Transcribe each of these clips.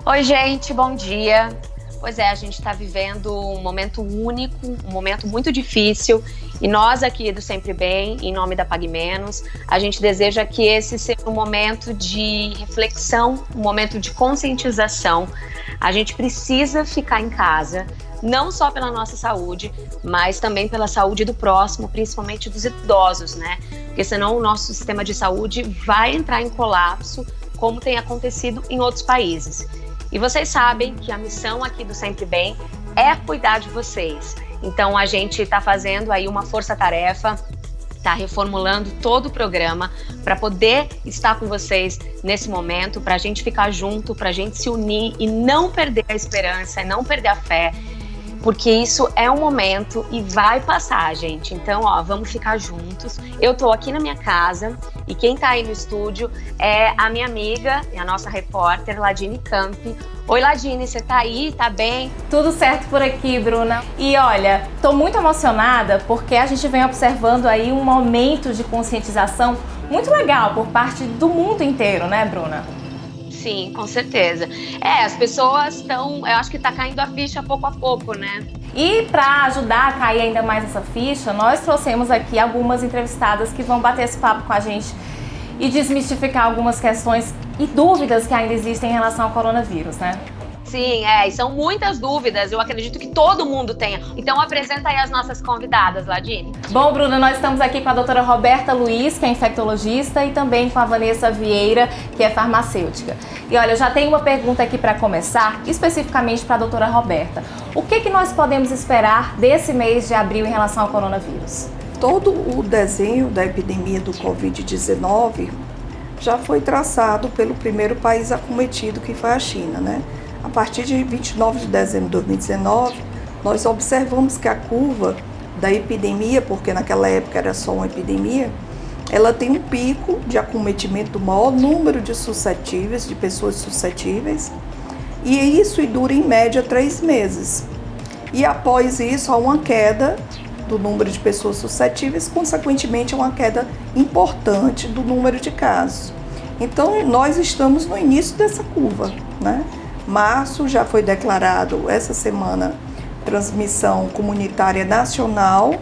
Oi, gente, bom dia. Pois é, a gente está vivendo um momento único, um momento muito difícil, e nós aqui do Sempre Bem, em nome da Pague Menos, a gente deseja que esse seja um momento de reflexão, um momento de conscientização. A gente precisa ficar em casa, não só pela nossa saúde, mas também pela saúde do próximo, principalmente dos idosos, né? Porque senão o nosso sistema de saúde vai entrar em colapso, como tem acontecido em outros países. E vocês sabem que a missão aqui do Sempre Bem é cuidar de vocês. Então a gente está fazendo aí uma força-tarefa, está reformulando todo o programa para poder estar com vocês nesse momento, para a gente ficar junto, para a gente se unir e não perder a esperança, e não perder a fé, porque isso é um momento e vai passar, gente. Então, vamos ficar juntos. Eu tô aqui na minha casa e quem tá aí no estúdio é a minha amiga e a nossa repórter, Ladine Campi. Oi, Ladine, você tá aí? Tá bem? Tudo certo por aqui, Bruna. E olha, tô muito emocionada porque a gente vem observando aí um momento de conscientização muito legal por parte do mundo inteiro, né, Bruna? Sim, com certeza. As pessoas estão, eu acho que tá caindo a ficha pouco a pouco, né? E para ajudar a cair ainda mais essa ficha, nós trouxemos aqui algumas entrevistadas que vão bater esse papo com a gente e desmistificar algumas questões e dúvidas que ainda existem em relação ao coronavírus, né? Sim, e são muitas dúvidas, eu acredito que todo mundo tenha. Então apresenta aí as nossas convidadas, Ladine. Bom, Bruna, nós estamos aqui com a doutora Roberta Luiz, que é infectologista, e também com a Vanessa Vieira, que é farmacêutica. E olha, eu já tenho uma pergunta aqui para começar, especificamente para a doutora Roberta. O que nós podemos esperar desse mês de abril em relação ao coronavírus? Todo o desenho da epidemia do Covid-19 já foi traçado pelo primeiro país acometido, que foi a China, né? A partir de 29 de dezembro de 2019, nós observamos que a curva da epidemia, porque naquela época era só uma epidemia, ela tem um pico de acometimento do maior número de suscetíveis, de pessoas suscetíveis, e isso dura em média 3 meses. E após isso, há uma queda do número de pessoas suscetíveis, consequentemente, uma queda importante do número de casos. Então, nós estamos no início dessa curva, né? Março já foi declarado essa semana transmissão comunitária nacional,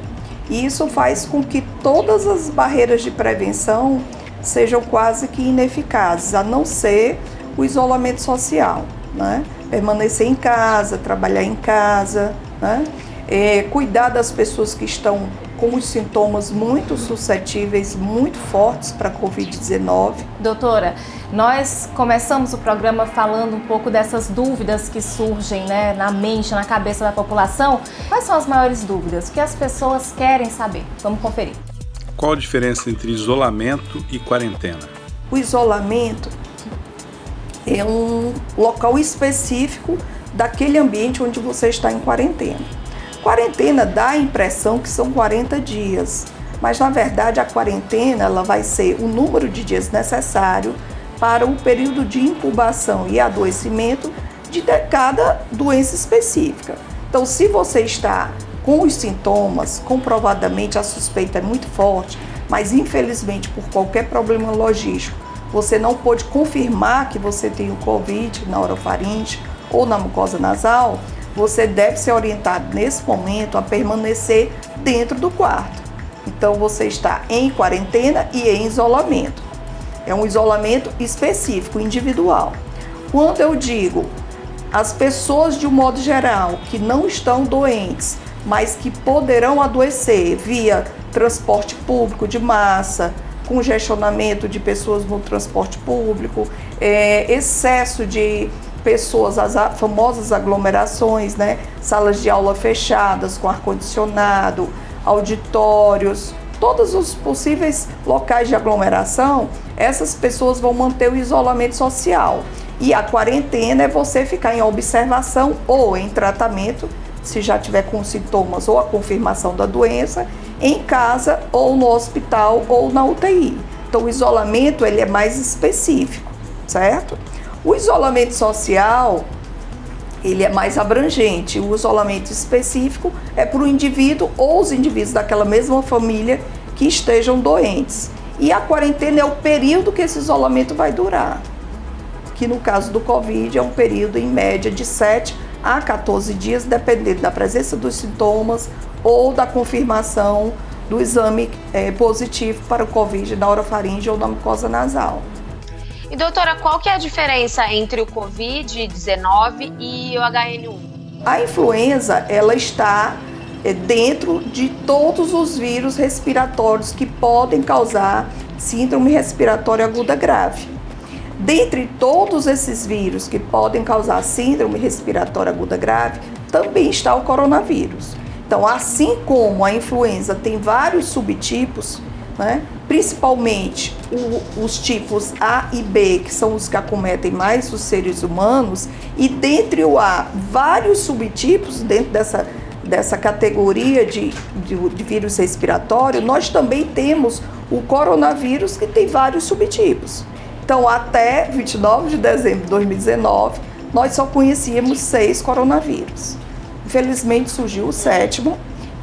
e isso faz com que todas as barreiras de prevenção sejam quase que ineficazes, a não ser o isolamento social, né? Permanecer em casa, trabalhar em casa, né? Cuidar das pessoas que estão com os sintomas muito suscetíveis, muito fortes para a Covid-19. Doutora, nós começamos o programa falando um pouco dessas dúvidas que surgem, né, na mente, na cabeça da população. Quais são as maiores dúvidas? O que as pessoas querem saber? Vamos conferir. Qual a diferença entre isolamento e quarentena? O isolamento é um local específico daquele ambiente onde você está em quarentena. Quarentena dá a impressão que são 40 dias, mas na verdade a quarentena ela vai ser o número de dias necessário para o período de incubação e adoecimento de cada doença específica. Então, se você está com os sintomas, comprovadamente a suspeita é muito forte, mas infelizmente por qualquer problema logístico, você não pode confirmar que você tem o Covid na orofaringe ou na mucosa nasal, você deve ser orientado nesse momento a permanecer dentro do quarto. Então você está em quarentena e em isolamento. É um isolamento específico, individual. Quando eu digo as pessoas de um modo geral que não estão doentes, mas que poderão adoecer via transporte público de massa, congestionamento de pessoas no transporte público, excesso de pessoas, as famosas aglomerações, né? Salas de aula fechadas com ar-condicionado, auditórios, todos os possíveis locais de aglomeração, essas pessoas vão manter o isolamento social. E a quarentena é você ficar em observação ou em tratamento, se já tiver com sintomas ou a confirmação da doença, em casa ou no hospital ou na UTI. Então o isolamento ele é mais específico, certo? O isolamento social, ele é mais abrangente. O isolamento específico é para o indivíduo ou os indivíduos daquela mesma família que estejam doentes. E a quarentena é o período que esse isolamento vai durar, que no caso do Covid é um período em média de 7 a 14 dias, dependendo da presença dos sintomas ou da confirmação do exame positivo para o Covid na orofaringe ou na mucosa nasal. E doutora, qual que é a diferença entre o Covid-19 e o HN1? A influenza, ela está dentro de todos os vírus respiratórios que podem causar síndrome respiratória aguda grave. Dentre todos esses vírus que podem causar síndrome respiratória aguda grave, também está o coronavírus. Então, assim como a influenza tem vários subtipos, né, principalmente os tipos A e B, que são os que acometem mais os seres humanos, e dentre o A, vários subtipos dentro dessa categoria de vírus respiratório, nós também temos o coronavírus, que tem vários subtipos. Então, até 29 de dezembro de 2019, nós só conhecíamos 6 coronavírus. Infelizmente, surgiu o 7º,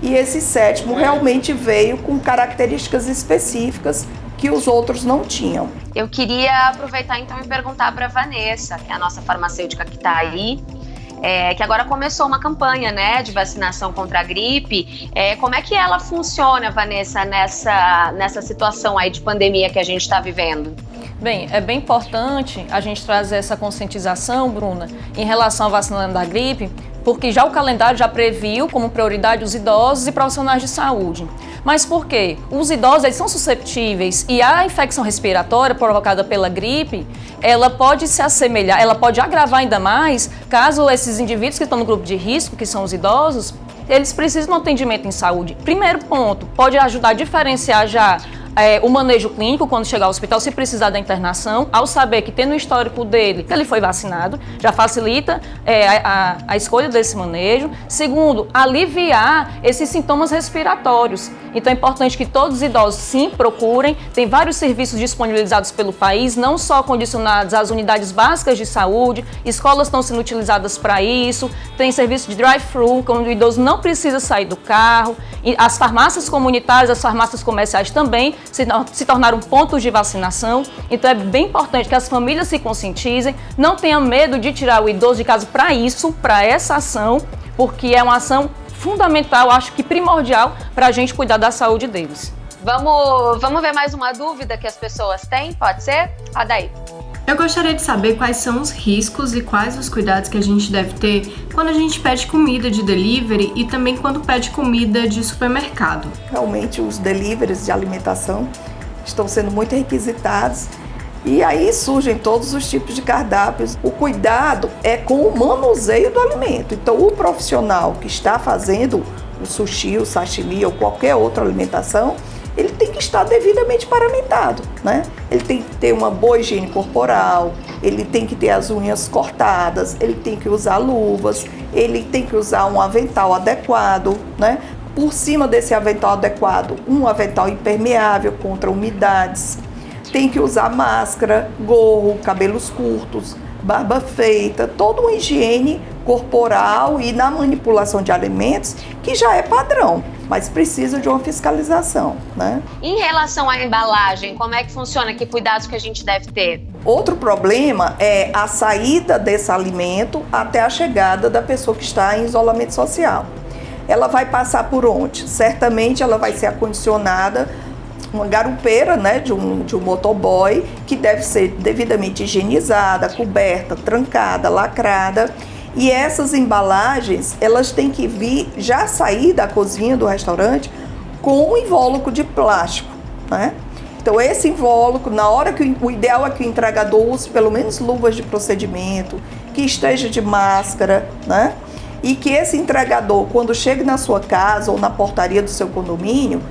e esse 7º realmente veio com características específicas que os outros não tinham. Eu queria aproveitar então e perguntar para a Vanessa, que é a nossa farmacêutica que está aí, que agora começou uma campanha, né, de vacinação contra a gripe. Como é que ela funciona, Vanessa, nessa situação aí de pandemia que a gente está vivendo? Bem, é bem importante a gente trazer essa conscientização, Bruna, em relação à vacina da gripe, porque já o calendário já previu como prioridade os idosos e profissionais de saúde. Mas por quê? Os idosos, eles são susceptíveis, e a infecção respiratória provocada pela gripe, ela pode se assemelhar, ela pode agravar ainda mais caso esses indivíduos que estão no grupo de risco, que são os idosos, eles precisam de um atendimento em saúde. Primeiro ponto, pode ajudar a diferenciar já o manejo clínico quando chegar ao hospital, se precisar da internação, ao saber que tem no histórico dele que ele foi vacinado, já facilita a escolha desse manejo. Segundo, aliviar esses sintomas respiratórios. Então é importante que todos os idosos sim procurem, tem vários serviços disponibilizados pelo país, não só condicionados às unidades básicas de saúde, escolas estão sendo utilizadas para isso, tem serviço de drive-thru, quando o idoso não precisa sair do carro, e as farmácias comunitárias, as farmácias comerciais também se tornaram pontos de vacinação. Então é bem importante que as famílias se conscientizem, não tenham medo de tirar o idoso de casa para isso, para essa ação, porque é uma ação fundamental, acho que primordial, para a gente cuidar da saúde deles. Vamos ver mais uma dúvida que as pessoas têm, pode ser? Daí. Eu gostaria de saber quais são os riscos e quais os cuidados que a gente deve ter quando a gente pede comida de delivery e também quando pede comida de supermercado. Realmente os deliveries de alimentação estão sendo muito requisitados e aí surgem todos os tipos de cardápios. O cuidado é com o manuseio do alimento. Então o profissional que está fazendo o sushi, o sashimi ou qualquer outra alimentação, ele tem que estar devidamente paramentado, né? Ele tem que ter uma boa higiene corporal, ele tem que ter as unhas cortadas, ele tem que usar luvas, ele tem que usar um avental adequado, né? Por cima desse avental adequado, um avental impermeável contra umidades. Tem que usar máscara, gorro, cabelos curtos, barba feita, toda uma higiene corporal e na manipulação de alimentos que já é padrão, mas precisa de uma fiscalização, né? Em relação à embalagem, como é que funciona? Que cuidados que a gente deve ter? Outro problema é a saída desse alimento até a chegada da pessoa que está em isolamento social. Ela vai passar por onde? Certamente ela vai ser acondicionada uma garupeira, né, de um motoboy, que deve ser devidamente higienizada, coberta, trancada, lacrada. E essas embalagens, elas têm que vir, já sair da cozinha do restaurante com um invólucro de plástico, né? Então esse invólucro, na hora que o ideal é que o entregador use pelo menos luvas de procedimento, que esteja de máscara, né? E que esse entregador, quando chegue na sua casa ou na portaria do seu condomínio,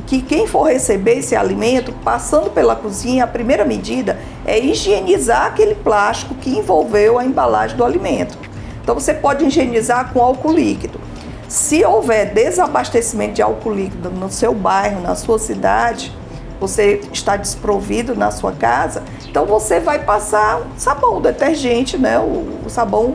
que quem for receber esse alimento, passando pela cozinha, a primeira medida é higienizar aquele plástico que envolveu a embalagem do alimento. Então você pode higienizar com álcool líquido. Se houver desabastecimento de álcool líquido no seu bairro, na sua cidade, você está desprovido na sua casa, então você vai passar sabão, detergente, né? O sabão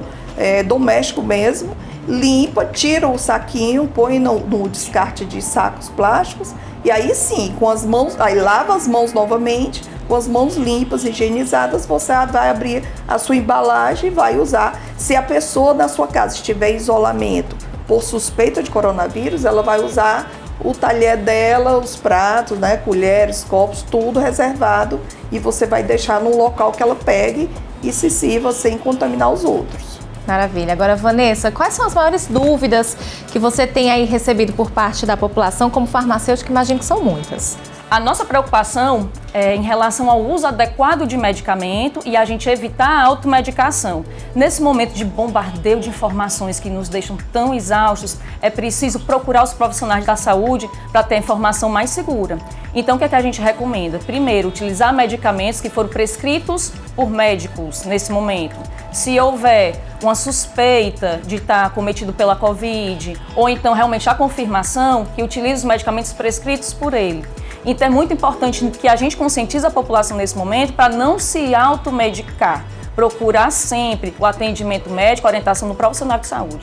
doméstico mesmo, limpa, tira o saquinho, põe no descarte de sacos plásticos e aí sim, com as mãos, aí lava as mãos novamente, com as mãos limpas, higienizadas, você vai abrir a sua embalagem e vai usar. Se a pessoa na sua casa estiver em isolamento por suspeita de coronavírus, ela vai usar o talher dela, os pratos, né, colheres, copos, tudo reservado, e você vai deixar num local que ela pegue e se sirva sem contaminar os outros. Maravilha. Agora, Vanessa, quais são as maiores dúvidas que você tem aí recebido por parte da população como farmacêutica? Imagino que são muitas. A nossa preocupação é em relação ao uso adequado de medicamento e a gente evitar a automedicação. Nesse momento de bombardeio de informações que nos deixam tão exaustos, é preciso procurar os profissionais da saúde para ter a informação mais segura. Então, o que é que a gente recomenda? Primeiro, utilizar medicamentos que foram prescritos por médicos nesse momento. Se houver uma suspeita de estar cometido pela Covid, ou então realmente a confirmação, que utilize os medicamentos prescritos por ele. Então é muito importante que a gente conscientize a população nesse momento para não se automedicar. Procurar sempre o atendimento médico, a orientação do profissional de saúde.